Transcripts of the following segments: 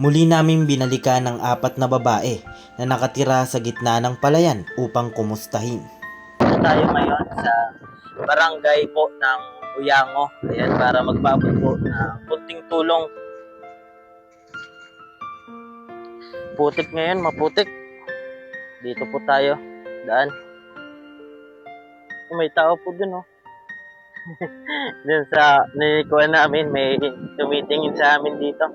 Muli naming binalikan ng 4 na babae na nakatira sa gitna ng palayan upang kumustahin. Tayo ngayon sa barangay po ng Uyango. Ayan, para magbabot po ng kunting tulong. Putik ngayon, maputik. Dito po tayo, daan. May tao po dun, oh. Dun sa nilikuan namin, may tumitingin sa amin dito.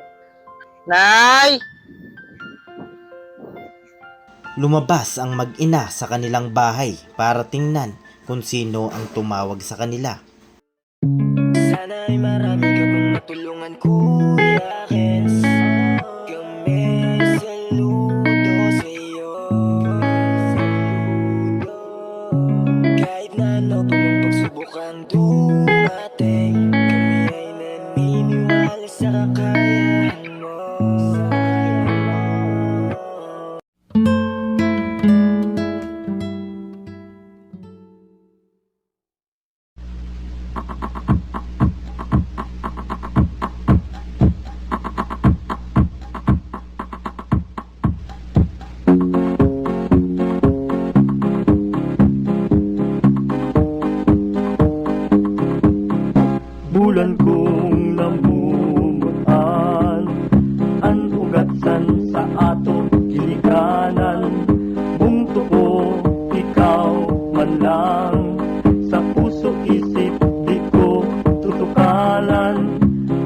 Nay! Lumabas ang mag-ina sa kanilang bahay para tingnan kung sino ang tumawag sa kanila. Sana ay marami ka pang matulungan, Kuya Kens. Kami saludo sa'yo. Kahit na ano pa mang pagsubok ang dumating, kami ay naniniwala sa kakayahan mo. Bulan kong namumuan, ang ugatsan sa ato kilikanan. Bungto ko, ikaw man lang, sa puso isip di ko tutukalan.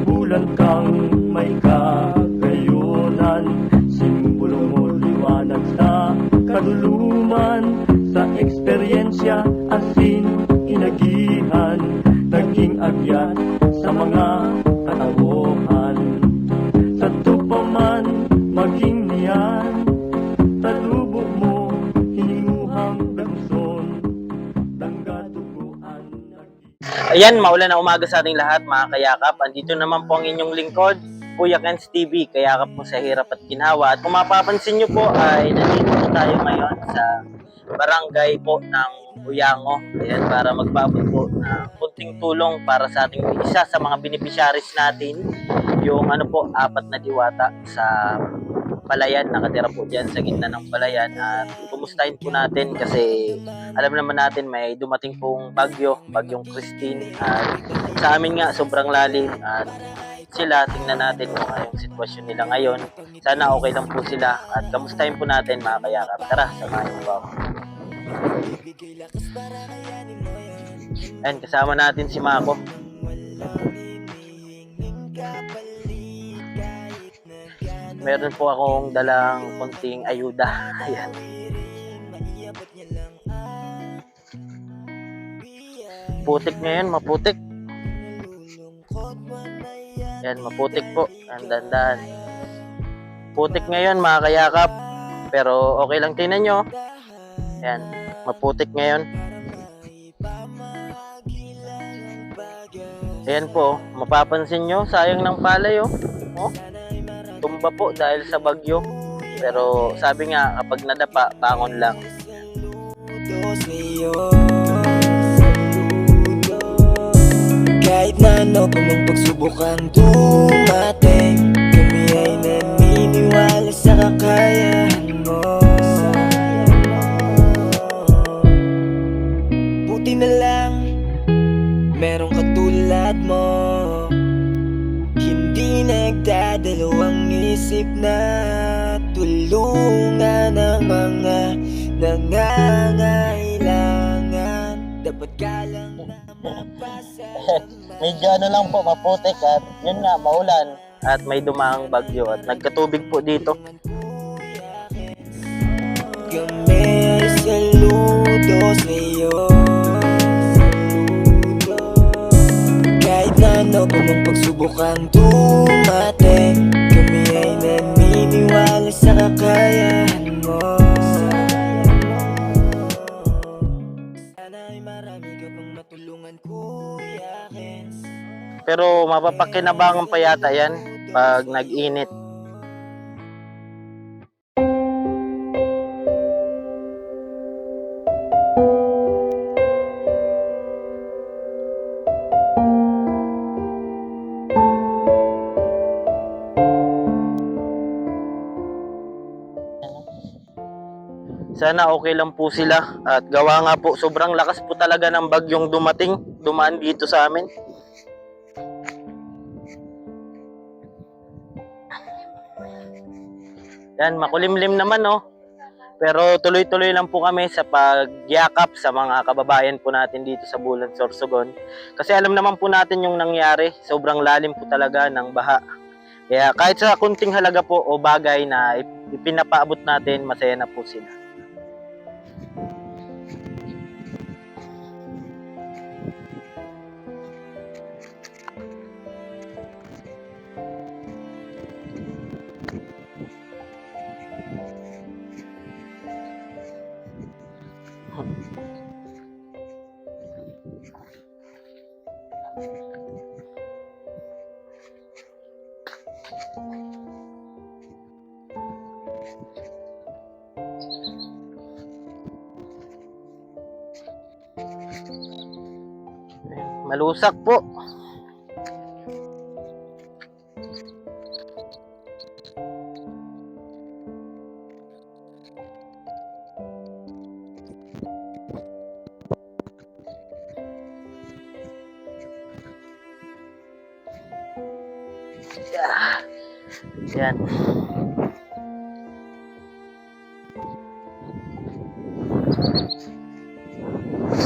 Bulan kang may kagayunan, simbolo mo liwanag sa kaduluman. Sa eksperyensya, asin inagihan, naging agyat sa mga katauhan. Sa tupaman, maging niyan, talubo mo, hininguhang dagson, danggatuguan. Ayan, maulan na umaga sa ating lahat, mga kayakap. Andito naman po ang inyong lingkod, Kuya Kens TV, kayakap po sa hirap at ginhawa. At kung mapapansin nyo po ay nandito po tayo ngayon sa barangay po ng Uyango. Ayan, para magbabot po na kunting tulong para sa ating isa sa mga beneficiaries natin, yung ano po, 4 na diwata sa palayan, nakatira po dyan sa gitna ng palayan. At kumustahin po natin kasi alam naman natin may dumating pong bagyong Christine, at sa amin nga sobrang lalim. At sila, tingnan natin kung anong sitwasyon nila ngayon. Sana okay lang po sila at kamustahin po natin, mga kayakap. Tara, samahin po ako. Ayan, kasama natin si Mako. Meron po akong dalang konting ayuda. Ayan. Putik ngayon, maputik. Ayan, maputik po. Dandan. Putik ngayon, mga kayakap. Pero okay lang, tingnan nyo. Ayan, maputik ngayon. Ayan po, mapapansin nyo, sayang ng palay, oh. Tumba po dahil sa bagyo. Pero sabi nga, kapag nadapa, bangon lang. Kahit na ano pa mang pagsubok ang dumating, kami ay naniniwala sa kakayahan mo. Buti na lang merong katulad mo, hindi nagdadalawang isip na tulungan ang mga nangangailangan. Dapat ka lang na mapasalamat. Medyo ano lang po, maputik at yun nga, maulan. At may dumaang bagyo at nagkatubig po dito. Kami ay saludo sa'yo. Kahit na ano pa mang pagsubok ang dumating, kami ay naniniwala sa kakayahan mo. Sana ay marami ka pang matulungan, Kuya Kens. Pero mapapakinabangan pa yata yan pag nag-init. Sana okay lang po sila. At gawa nga po, sobrang lakas po talaga ng bagyong dumaan dito sa amin. Yan, makulimlim naman, no? Pero tuloy-tuloy lang po kami sa pagyakap sa mga kababayan po natin dito sa Bulan, Sorsogon. Kasi alam naman po natin yung nangyari. Sobrang lalim po talaga ng baha. Kaya kahit sa kunting halaga po o bagay na ipinapaabot natin, masaya na po sila. Malusak po. Yan.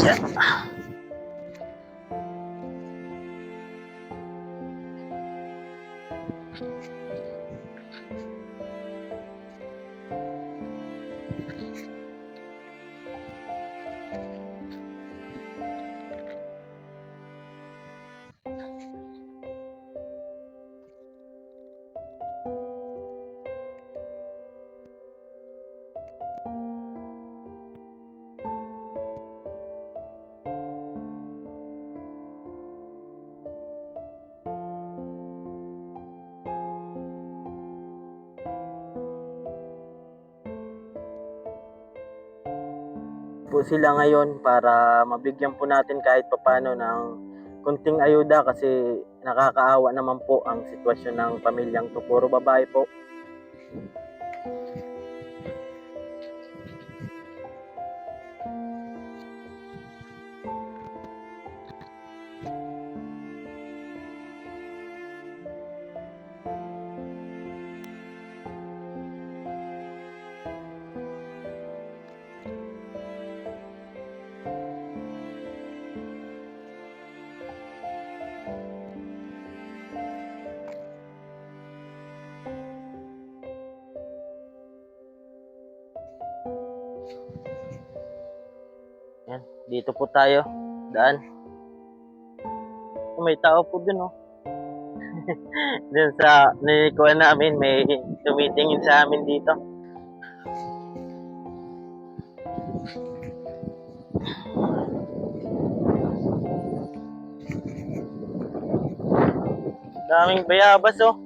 Yan. Po sila ngayon para mabigyan po natin kahit papano ng kunting ayuda kasi nakakaawa naman po ang sitwasyon ng pamilyang to. Puro babae po. Yan, dito po tayo. Daan. May tao po dun, oh. Dun sa nilikuan namin, may tumitingin sa amin dito. Daming bayabas, oh.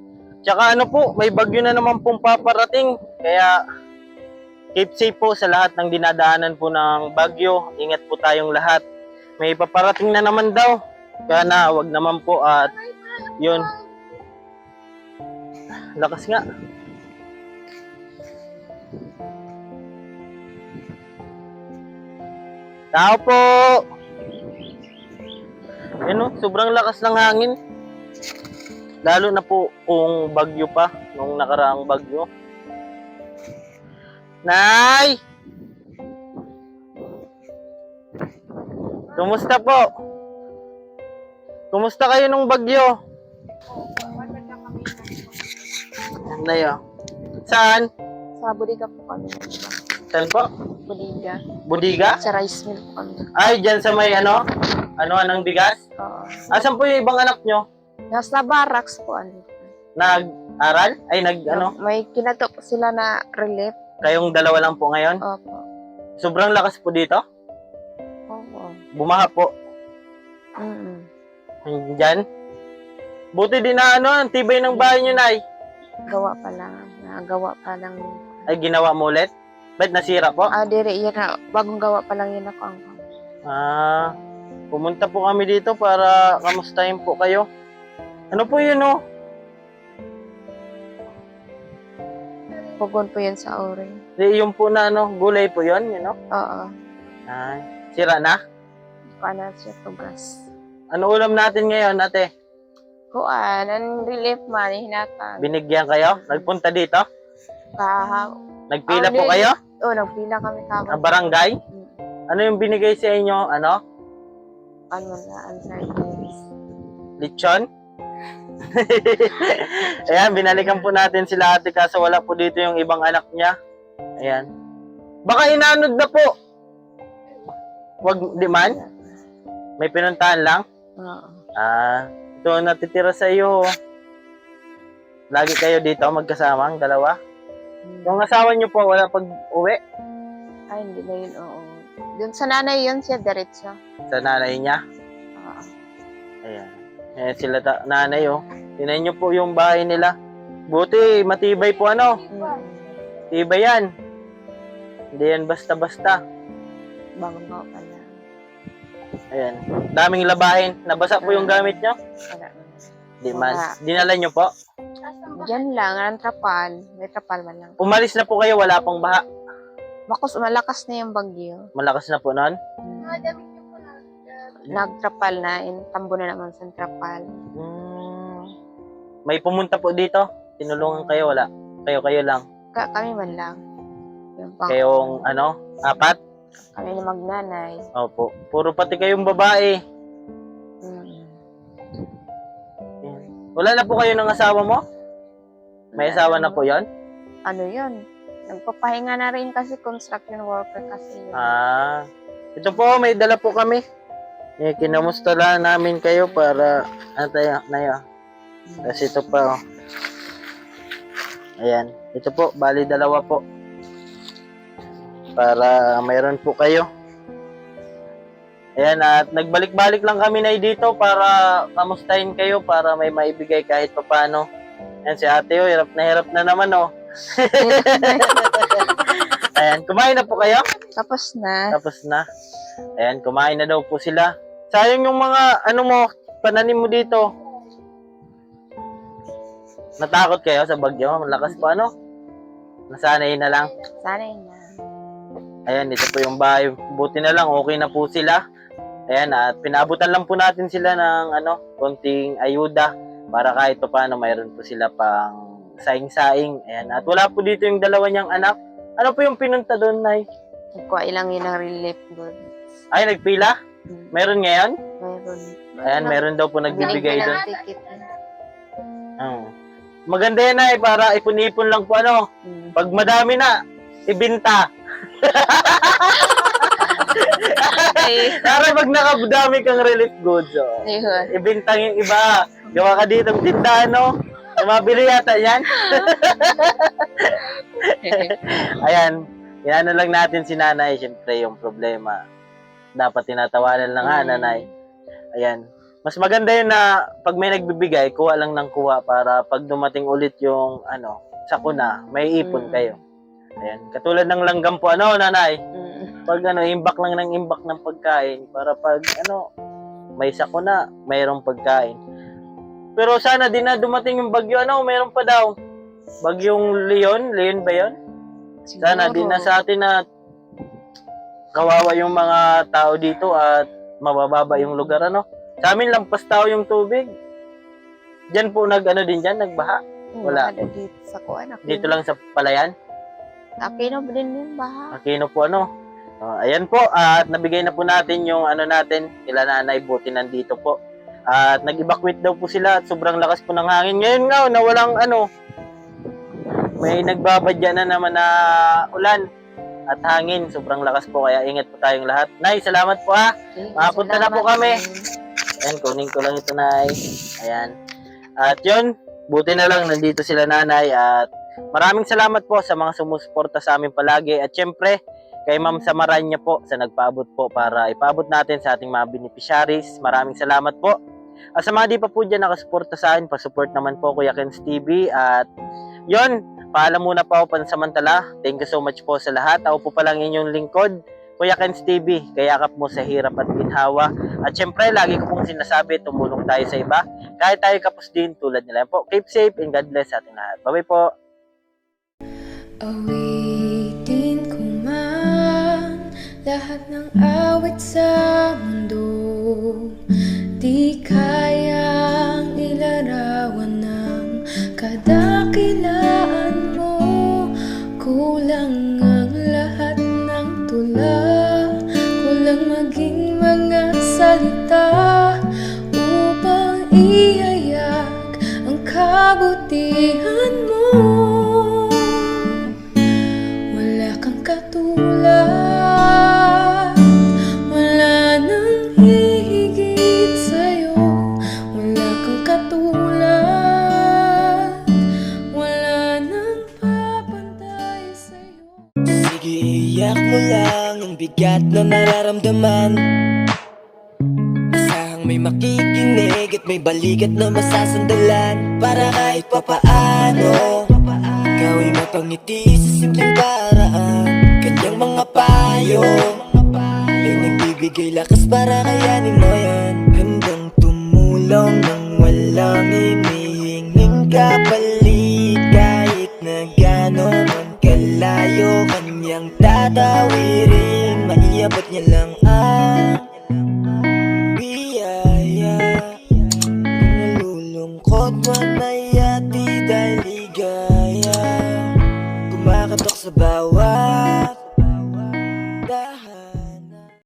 Tsaka ano po, may bagyo na naman pong paparating. Kaya keep safe po sa lahat ng dinadaanan po ng bagyo. Ingat po tayong lahat. May paparating na naman daw. Kaya na, wag naman po at yun. Lakas nga. Tao po! Yan o, sobrang lakas ng hangin. Lalo na po kung bagyo pa, nung nakaraang bagyo. Nay! Kumusta po? Kumusta kayo nung bagyo? Nay, oh. Saan? Sa Budiga po kami. Saan po? Budiga. Budiga? Sa rice mill po kami. Ay, dyan sa may ano? Anong bigas? Oo. Asan po yung ibang anak nyo? Nasa barracks po ano. Nag-aral? Ay, ano? May kinato po sila na relief. Kayong dalawa lang po ngayon? Opo. Sobrang lakas po dito? Opo. Bumaha po. Diyan? Buti din na ano, ang tibay ng bahay nyo, Nay. Gawa pa lang. Nagawa pa lang. Ay, ginawa mo ulit? Ba't nasira po? Dire, yan na. Bagong gawa pa lang yun ako. Pumunta po kami dito para kamustahin po kayo. Ano po yun, oh? Pugon po yun sa orange. Yung po na ano, gulay po yun, you know? Oo. Ay, sira na. Paano siya tugas. Ano ulam natin ngayon, ate? Kuan, ang relief man, hinatan. Binigyan kayo? Nagpunta dito? Nagpila po Ah, kayo? Oo, nagpila kami Sa kapag. barangay? Ano yung binigay sa inyo? Ano? Ano na, ang sardines. Lechon? Ayan, binalikan po natin sila ate kaso wala po dito yung ibang anak niya. Ayan. Baka inanod na po. Wag, di man? May pinuntahan lang? Oo. Ito ang natitira sa iyo. Lagi kayo dito magkasama ang dalawa. Yung asawa niyo po wala pag uwi Ay, hindi na yun, oo. Doon sa nanay yun siya, diretso. sa nanay niya. Oo. Ayan. Ayan sila nanay oh. Tingnan niyo po yung bahay nila. Buti matibay po ano. Tibay yan. Hindi yan basta-basta. Bagong bawa pala. Ayan. Daming labahin. Nabasa po yung gamit niyo? Wala. Di man. Wala. Dinala niyo po? Diyan lang, ang trapal. May trapal man lang. Umalis na po kayo, wala pong baha. Malakas na yung bagyo. Malakas na po noon. Nagtrapal na, tambo na naman sa trapal. May pumunta po dito. Tinulungan kayo, wala. Kayo lang. Kami man lang. Yung pang, Kayong ano, 4? kami na magnanay. Opo. Puro pati kayong babae. Ayan. Wala na po kayo ng asawa mo? May asawa na po yon? Ano yun? Nagpapahinga na rin kasi construction worker kasi yun. Ito po, may dala po kami. Kinamusta lang namin kayo para tayo na yun. Tapos ito pa. Oh. Ayan. Ito po, bali dalawa po. Para mayroon po kayo. Ayan, at nagbalik-balik lang kami na dito para kamustahin kayo para may maibigay kahit paano. Ayan si ate, oh, hirap na naman, oh. Ayan, kumain na po kayo? Tapos na. Tapos na. Ayan, kumain na daw po sila. Sayang yung mga, ano mo, pananim mo dito. Natakot kayo sa bagyo? Malakas pa, ano? Nasanay na lang. Sanay na. Ayan, ito po yung bahay. Buti na lang, okay na po sila. Ayan, at pinabutan lang po natin sila ng, konting ayuda para kahit pa paano mayroon po sila pang saing-saing. Ayan, at wala po dito yung dalawa niyang anak. Ano po yung pinunta doon, Nay? Nagkuha ilang yun ng relief goods. Ay, nagpila? Meron ngayon? Meron. Ayan, meron daw po nagbibigay Binigyan doon. ng ticket. Maganda yan ay para ipon-ipon lang po ano. Pag madami na, ibinta. Para pag nakadami kang relief goods, Ayun. ibinta yung iba. Gawa ka dito ng tindahan, no? Mabili yata yan. Ayan, yan lang natin si nanay. Siyempre yung problema. Dapat tinatawanan lang ha, nanay. Ayan. Mas maganda yun na pag may nagbibigay, kuha lang ng kuha para pag dumating ulit yung sakuna, may ipon kayo. Ayan. Katulad ng langgam po, nanay? Pag imbak lang ng imbak ng pagkain para pag may sakuna, mayroong pagkain. Pero sana din na dumating yung bagyo, mayroon pa daw. Bagyong Leon ba yun? Sana din na sa atin na kawawa yung mga tao dito at mabababa yung lugar, Sa amin, lampas tao yung tubig. Diyan po din dyan, nagbaha. Wala. Dito sa kuwan. Dito lang sa Palayan. Aquino din yung baha. Aquino po, ayan po, at nabigay na po natin yung natin, kila nanay, buti nandito po. At nag-evacuate daw po sila at sobrang lakas po ng hangin. Ngayon nga, na walang may nagbabadya na naman na ulan at hangin. Sobrang lakas po, kaya ingat po tayong lahat. Nay, salamat po ha. Makapunta na po kami. Ayan, kunin ko lang ito, Nay. Ayan. At yun, buti na lang nandito sila nanay at maraming salamat po sa mga sumusuporta sa amin palagi. At syempre, kay Ma'am Samaranya po sa nagpaabot po para ipaabot natin sa ating mga beneficiaries. Maraming salamat po. At sa mga di pa po dyan nakasuporta sa akin, pasupport naman po Kuya Ken's TV. At yun, paalam muna po ako pansamantala. Thank you so much po sa lahat. Ako po palang inyong lingkod, Kuya Ken's TV. Kayakap mo sa hirap at ginhawa. At syempre, lagi ko pong sinasabi, tumulong tayo sa iba. Kahit tayo kapos din tulad nila po. Keep safe and God bless sa ating lahat. Bye-bye po. Awitin ko man lahat ng awit sa mundo, di kayang ilarawan ng kadakilaan mo. Kulang ang lahat ng tula, kulang maging mga salita upang ihayag ang kabutihan mo. Wala kang katulad, wala nang hihigit sa'yo. Wala kang katulad, wala nang papantay sa'yo. Sige, iyak mo lang ang bigat na nararamdaman. Asahang may makikinig at may balikat na masasandalan. Para kahit papaano ikaw ay mapangiti sa simpleng paraan. Kanyang mga payo ay nagbibigay lakas para kayanin mo yan. Handang tumulong nang walang hinihinging kapalit. Kahit na gano'n man kalayo kanyang tatawirin, maiabot niya lang ang biyaya. Kung nalulungkot man ay ati dahil ligaya, kumakatok sa bawat